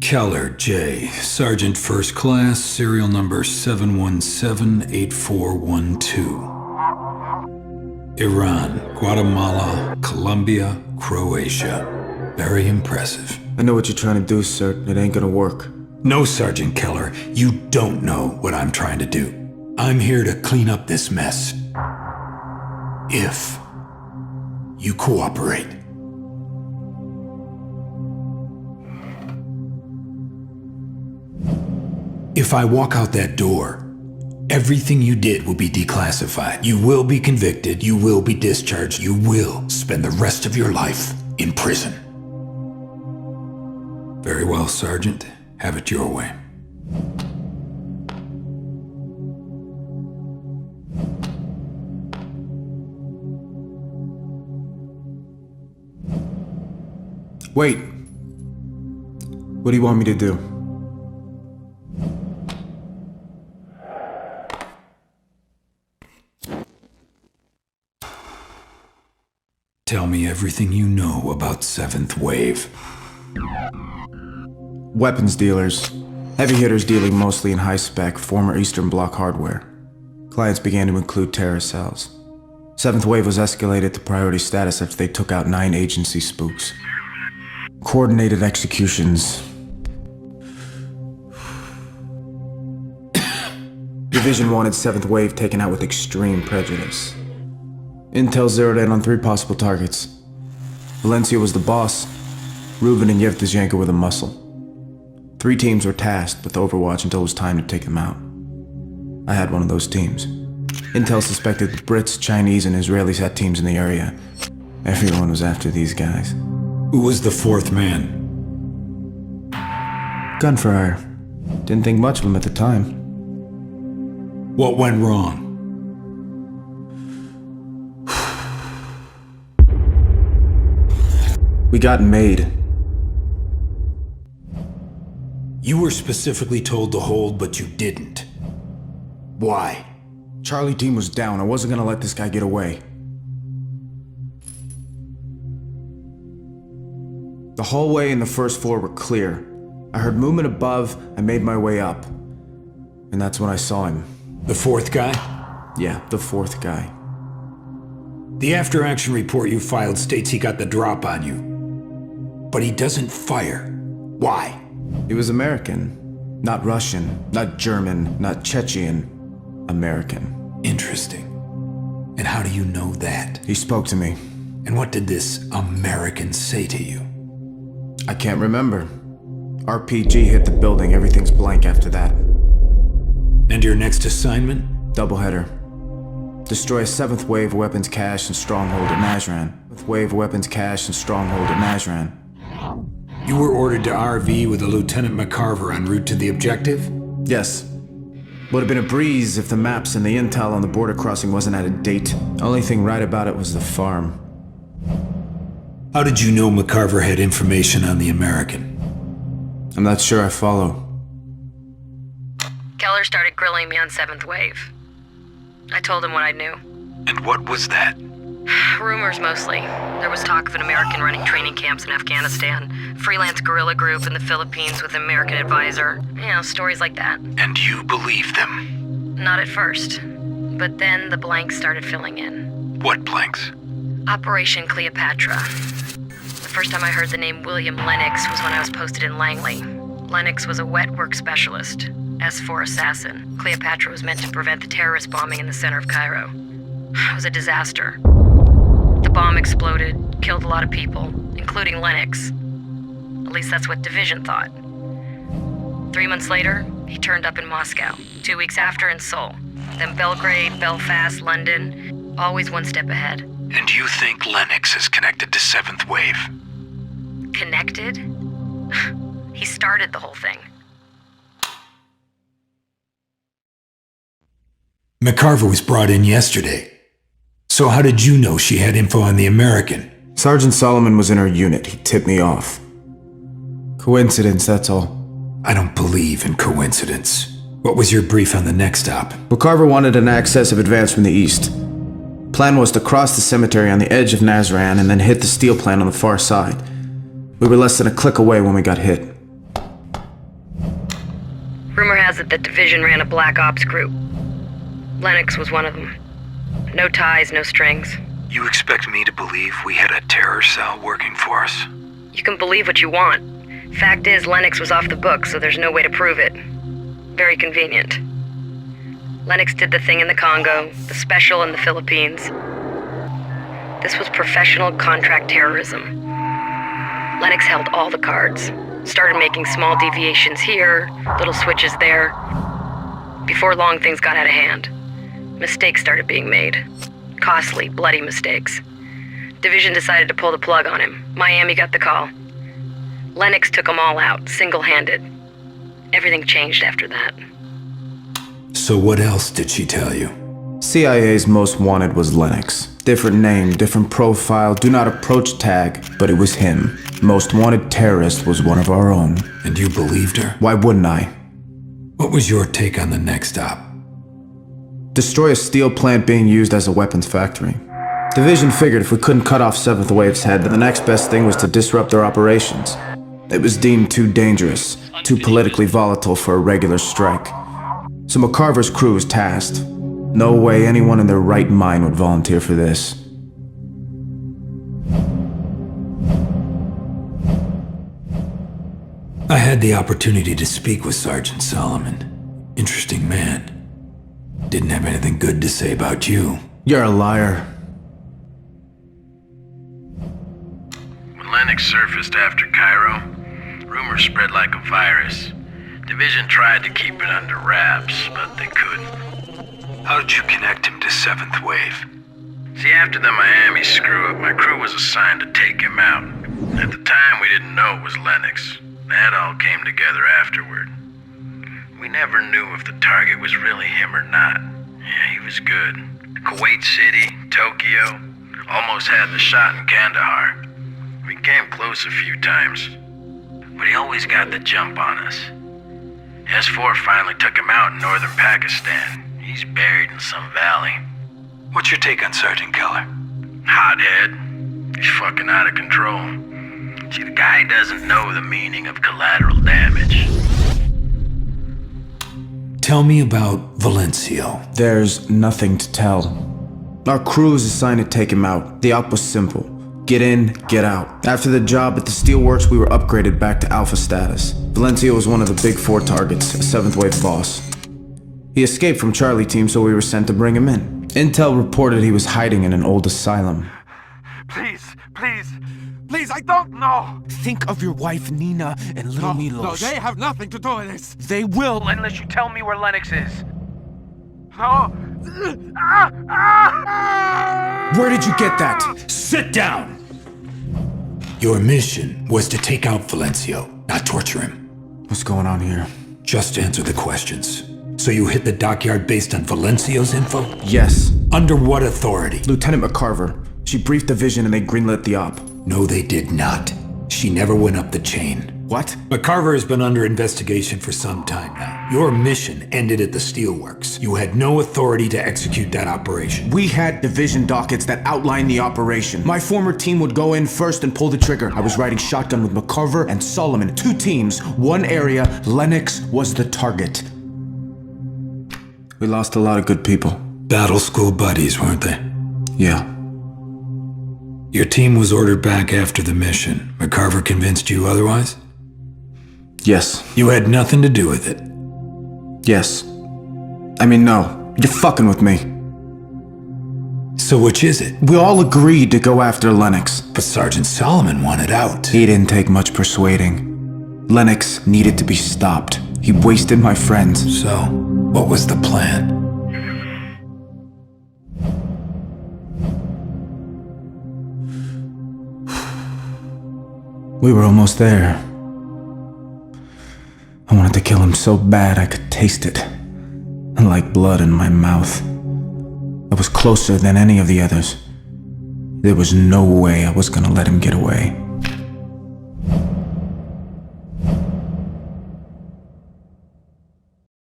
Keller, J. Sergeant First Class, serial number 717-8412. Iran, Guatemala, Colombia, Croatia. Very impressive. I know what you're trying to do, sir. It ain't gonna work. No, Sergeant Keller, you don't know what I'm trying to do. I'm here to clean up this mess. If you cooperate. If I walk out that door, everything you did will be declassified. You will be convicted, you will be discharged, you will spend the rest of your life in prison. Very well, Sergeant. Have it your way. Wait. What do you want me to do? Tell me everything you know about Seventh Wave. Weapons dealers. Heavy hitters dealing mostly in high-spec, former Eastern Bloc hardware. Clients began to include terror cells. Seventh Wave was escalated to priority status after they took out 9 agency spooks. Coordinated executions. Division wanted Seventh Wave taken out with extreme prejudice. Intel zeroed in on 3 possible targets. Valencia was the boss. Rubin and Yevtushenko were the muscle. 3 teams were tasked with Overwatch until it was time to take them out. I had one of those teams. Intel suspected the Brits, Chinese, and Israelis had teams in the area. Everyone was after these guys. Who was the 4th man? Gun for hire. Didn't think much of him at the time. What went wrong? We got made. You were specifically told to hold, but you didn't. Why? Charlie team was down. I wasn't gonna let this guy get away. The hallway and the first floor were clear. I heard movement above. I made my way up. And that's when I saw him. The 4th guy? Yeah, the 4th guy. The after-action report you filed states he got the drop on you. But he doesn't fire. Why? He was American. Not Russian, not German, not Chechen. American. Interesting. And how do you know that? He spoke to me. And what did this American say to you? I can't remember. RPG hit the building. Everything's blank after that. And your next assignment? Doubleheader. Destroy a 7th Wave weapons cache and stronghold at Nazran. 7th Wave weapons cache and stronghold at Nazran. You were ordered to RV with a Lieutenant McCarver en route to the objective? Yes. Would have been a breeze if the maps and the intel on the border crossing wasn't out of date. Only thing right about it was the farm. How did you know McCarver had information on the American? I'm not sure I follow. Keller started grilling me on 7th Wave. I told him what I knew. And what was that? Rumors mostly. There was talk of an American running training camps in Afghanistan, freelance guerrilla group in the Philippines with an American advisor. You know, stories like that. And you believed them? Not at first. But then the blanks started filling in. What blanks? Operation Cleopatra. The first time I heard the name William Lennox was when I was posted in Langley. Lennox was a wet work specialist. S4 assassin. Cleopatra was meant to prevent the terrorist bombing in the center of Cairo. It was a disaster. The bomb exploded, killed a lot of people, including Lennox. At least that's what Division thought. 3 months later, he turned up in Moscow. 2 weeks after in Seoul. Then Belgrade, Belfast, London. Always one step ahead. And you think Lennox is connected to 7th Wave? Connected? He started the whole thing. McCarver was brought in yesterday. So how did you know she had info on the American? Sergeant Solomon was in her unit. He tipped me off. Coincidence, that's all. I don't believe in coincidence. What was your brief on the next stop? McCarver wanted an access of advance from the east. Plan was to cross the cemetery on the edge of Nazran and then hit the steel plant on the far side. We were less than a click away when we got hit. Rumor has it that Division ran a black ops group. Lennox was one of them. No ties, no strings. You expect me to believe we had a terror cell working for us? You can believe what you want. Fact is, Lennox was off the books, so there's no way to prove it. Very convenient. Lennox did the thing in the Congo, the special in the Philippines. This was professional contract terrorism. Lennox held all the cards. Started making small deviations here, little switches there. Before long, things got out of hand. Mistakes started being made. Costly, bloody mistakes. Division decided to pull the plug on him. Miami got the call. Lennox took them all out, single-handed. Everything changed after that. So what else did she tell you? CIA's most wanted was Lennox. Different name, different profile, do not approach tag, but it was him. Most wanted terrorist was one of our own. And you believed her? Why wouldn't I? What was your take on the next op? Destroy a steel plant being used as a weapons factory. Division figured if we couldn't cut off 7th Wave's head, then the next best thing was to disrupt their operations. It was deemed too dangerous, too politically volatile for a regular strike. So McCarver's crew was tasked. No way anyone in their right mind would volunteer for this. I had the opportunity to speak with Sergeant Solomon. Interesting man. Didn't have anything good to say about you. You're a liar. When Lennox surfaced after Cairo, rumors spread like a virus. Division tried to keep it under wraps, but they couldn't. How did you connect him to 7th Wave? See, after the Miami screw-up, my crew was assigned to take him out. At the time, we didn't know it was Lennox. That all came together afterward. We never knew if the target was really him or not. Yeah, he was good. Kuwait City, Tokyo, almost had the shot in Kandahar. We came close a few times, but he always got the jump on us. S4 finally took him out in northern Pakistan. He's buried in some valley. What's your take on Sergeant Keller? Hothead. He's fucking out of control. See, the guy doesn't know the meaning of collateral damage. Tell me about Valencio. There's nothing to tell. Our crew was assigned to take him out. The op was simple. Get in, get out. After the job at the steelworks, we were upgraded back to alpha status. Valencio was one of the big 4 targets, a 7th Wave boss. He escaped from Charlie Team, so we were sent to bring him in. Intel reported he was hiding in an old asylum. Please, I don't know! Think of your wife, Nina, and little Milos. No, they have nothing to do with this! They will, unless you tell me where Lennox is. No! Where did you get that? Sit down! Your mission was to take out Valencio, not torture him. What's going on here? Just answer the questions. So you hit the dockyard based on Valencio's info? Yes. Under what authority? Lieutenant McCarver. She briefed Division and they greenlit the op. No, they did not. She never went up the chain. What? McCarver has been under investigation for some time now. Your mission ended at the steelworks. You had no authority to execute that operation. We had Division dockets that outlined the operation. My former team would go in first and pull the trigger. I was riding shotgun with McCarver and Solomon. 2 teams, 1 area. Lennox was the target. We lost a lot of good people. Battle school buddies, weren't they? Yeah. Your team was ordered back after the mission. McCarver convinced you otherwise? Yes. You had nothing to do with it. Yes. I mean, no. You're fucking with me. So which is it? We all agreed to go after Lennox. But Sergeant Solomon wanted out. He didn't take much persuading. Lennox needed to be stopped. He wasted my friends. So, what was the plan? We were almost there. I wanted to kill him so bad I could taste it. Like blood in my mouth. I was closer than any of the others. There was no way I was gonna let him get away.